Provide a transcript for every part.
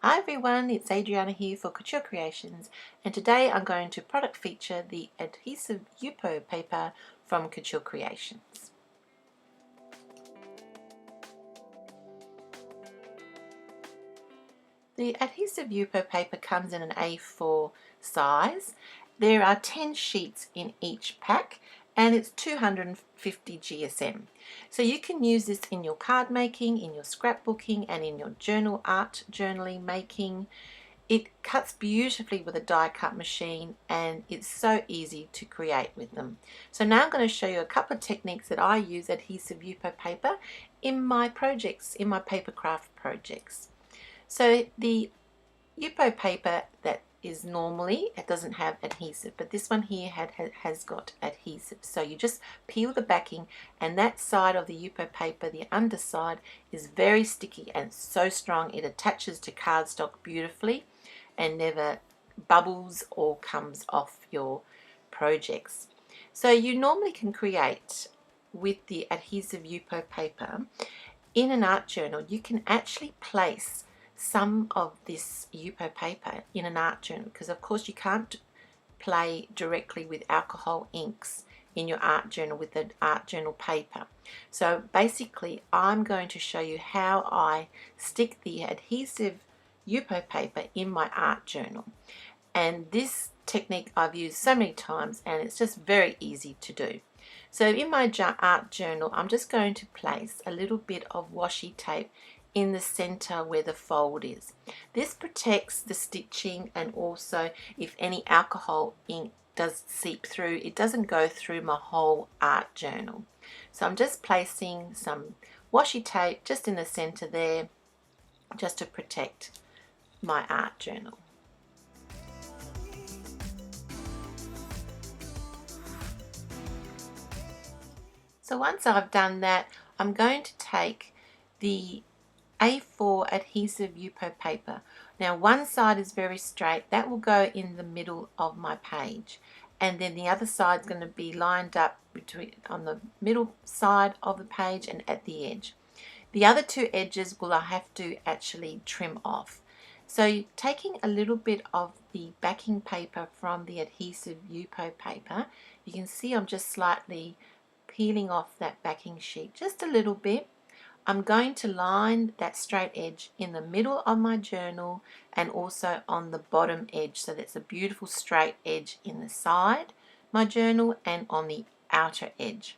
Hi everyone, it's Adriana here for Couture Creations, and today I'm going to product feature the Adhesive YUPO paper from Couture Creations. The Adhesive YUPO paper comes in an A4 size. There are 10 sheets in each pack and it's 250 GSM. So you can use this in your card making, in your scrapbooking and in your art journaling making. It cuts beautifully with a die cut machine and it's so easy to create with them. So now I'm going to show you a couple of techniques that I use Adhesive YUPO paper in my projects, in my paper craft projects. So the YUPO paper that is normally, it doesn't have adhesive, but this one here has got adhesive. So you just peel the backing, and that side of the YUPO paper, the underside, is very sticky and so strong it attaches to cardstock beautifully and never bubbles or comes off your projects. So you normally can create with the Adhesive YUPO paper in an art journal. You can actually place some of this YUPO paper in an art journal, because of course you can't play directly with alcohol inks in your art journal with the art journal paper. So basically I'm going to show you how I stick the Adhesive YUPO paper in my art journal, and this technique I've used so many times and it's just very easy to do. So in my art journal I'm just going to place a little bit of washi tape in the center where the fold is. This protects the stitching, and also if any alcohol ink does seep through, it doesn't go through my whole art journal. So I'm just placing some washi tape just in the center there, just to protect my art journal. So once I've done that, I'm going to take the A4 Adhesive YUPO paper. Now one side is very straight, that will go in the middle of my page, and then the other side is going to be lined up on the middle side of the page and at the edge. The other two edges will I have to actually trim off. So taking a little bit of the backing paper from the Adhesive YUPO paper, you can see I'm just slightly peeling off that backing sheet just a little bit. I'm going to line that straight edge in the middle of my journal and also on the bottom edge, so that's a beautiful straight edge in the side my journal and on the outer edge.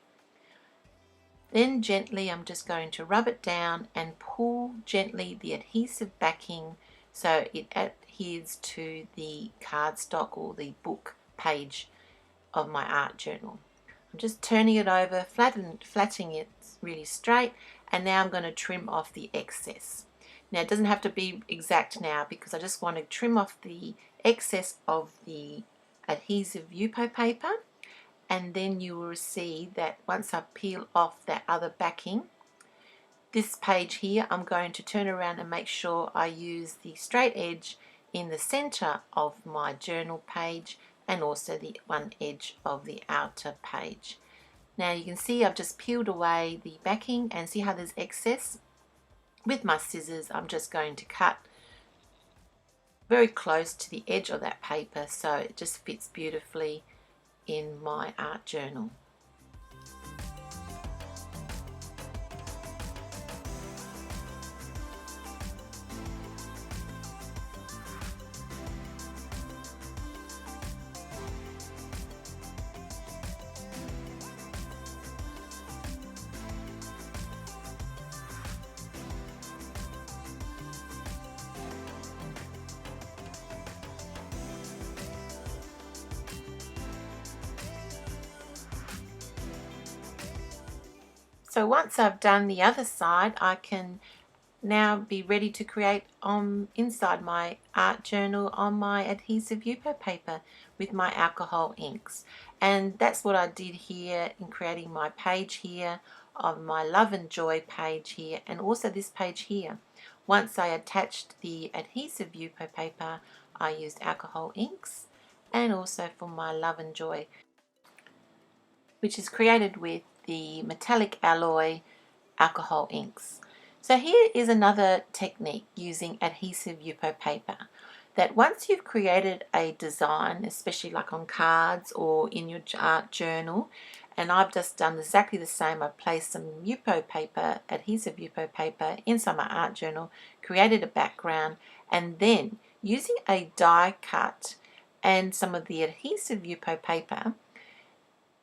Then gently I'm just going to rub it down and pull gently the adhesive backing so it adheres to the cardstock or the book page of my art journal. I'm just turning it over, flattening it really straight, and now I'm going to trim off the excess. Now it doesn't have to be exact now because I just want to trim off the excess of the Adhesive YUPO paper, and then you will see that once I peel off that other backing, this page here, I'm going to turn around and make sure I use the straight edge in the center of my journal page and also the one edge of the outer page. Now you can see I've just peeled away the backing, and see how there's excess? With my scissors I'm just going to cut very close to the edge of that paper so it just fits beautifully in my art journal. So once I've done the other side, I can now be ready to create inside my art journal on my Adhesive YUPO paper with my alcohol inks. And that's what I did here in creating my page here, of my Love and Joy page here, and also this page here. Once I attached the Adhesive YUPO paper, I used alcohol inks, and also for my Love and Joy, which is created with the metallic alloy alcohol inks. So here is another technique using Adhesive YUPO paper, that once you've created a design, especially like on cards or in your art journal, and I've just done exactly the same. I've placed some YUPO paper, Adhesive YUPO paper inside my art journal, created a background, and then using a die cut and some of the Adhesive YUPO paper,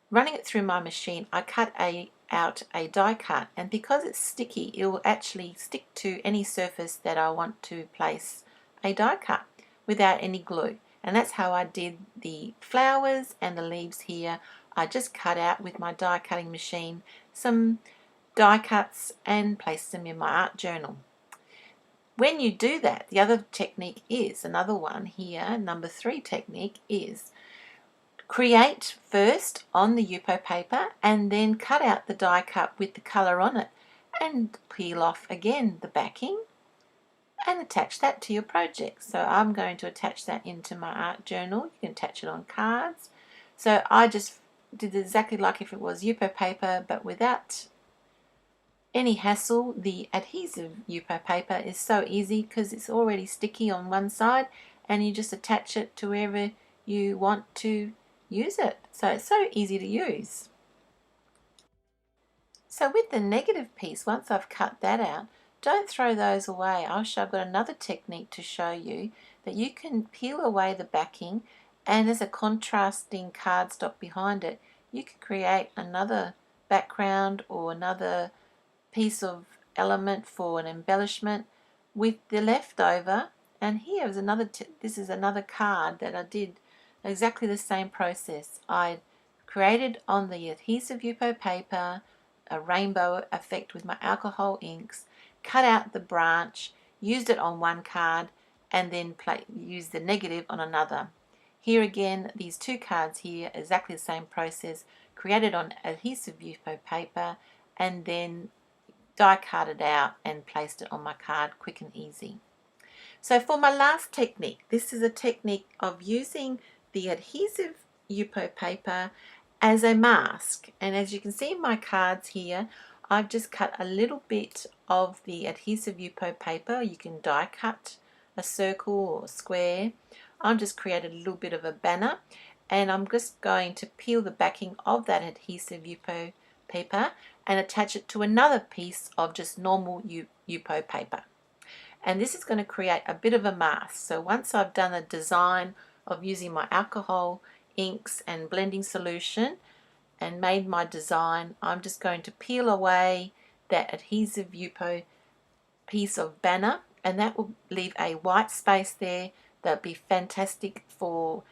running it through my machine, I cut out a die cut, and because it's sticky, it will actually stick to any surface that I want to place a die cut without any glue. And that's how I did the flowers and the leaves here. I just cut out with my die cutting machine some die cuts and placed them in my art journal. When you do that, the other technique is, another one here, number 3 technique is, create first on the YUPO paper and then cut out the die cut with the colour on it and peel off again the backing and attach that to your project. So I'm going to attach that into my art journal. You can attach it on cards. So I just did exactly like if it was YUPO paper, but without any hassle. The Adhesive YUPO paper is so easy because it's already sticky on one side and you just attach it to wherever you want to use it. So it's so easy to use. So with the negative piece, once I've cut that out, don't throw those away. I've got another technique to show you that you can peel away the backing, and as a contrasting cardstock behind it, you can create another background or another piece of element for an embellishment with the leftover. And here is another, this is another card that I did exactly the same process. I created on the Adhesive YUPO paper a rainbow effect with my alcohol inks, cut out the branch, used it on one card, and then used the negative on another. Here again, these 2 cards here, exactly the same process, created on Adhesive YUPO paper, and then die cut it out and placed it on my card, quick and easy. So for my last technique, this is a technique of using the Adhesive YUPO paper as a mask. And as you can see in my cards here, I've just cut a little bit of the Adhesive YUPO paper. You can die cut a circle or a square. I've just created a little bit of a banner, and I'm just going to peel the backing of that Adhesive YUPO paper and attach it to another piece of just normal YUPO paper. And this is going to create a bit of a mask. So once I've done a design of using my alcohol inks and blending solution and made my design, I'm just going to peel away that Adhesive YUPO piece of banner, and that will leave a white space there. That'll be fantastic for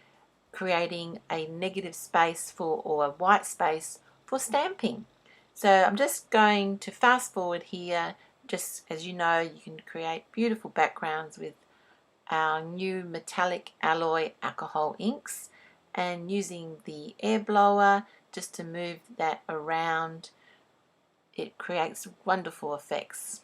creating a negative space for, or a white space for stamping. So I'm just going to fast forward here. Just as you know, you can create beautiful backgrounds with our new metallic alloy alcohol inks, and using the air blower just to move that around, it creates wonderful effects.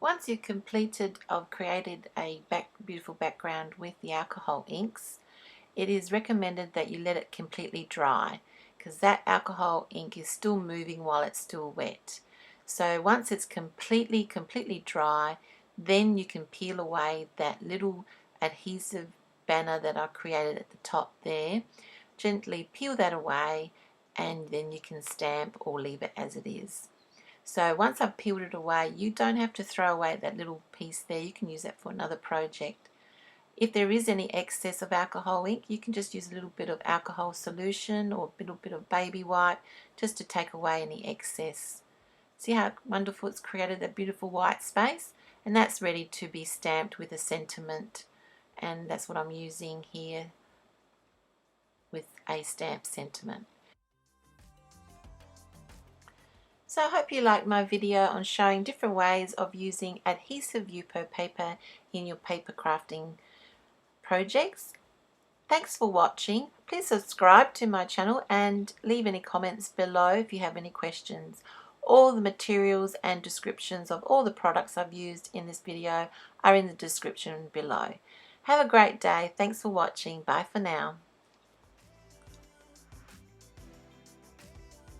Once you've completed or created a beautiful background with the alcohol inks, it is recommended that you let it completely dry, because that alcohol ink is still moving while it's still wet. So once it's completely dry, then you can peel away that little adhesive banner that I created at the top there. Gently peel that away, and then you can stamp or leave it as it is. So once I've peeled it away, you don't have to throw away that little piece there. You can use that for another project. If there is any excess of alcohol ink, you can just use a little bit of alcohol solution or a little bit of baby white just to take away any excess. See how wonderful it's created that beautiful white space? And that's ready to be stamped with a sentiment. And that's what I'm using here with a stamp sentiment. So I hope you liked my video on showing different ways of using Adhesive YUPO paper in your paper crafting projects. Thanks for watching. Please subscribe to my channel and leave any comments below if you have any questions. All the materials and descriptions of all the products I've used in this video are in the description below. Have a great day. Thanks for watching. Bye for now.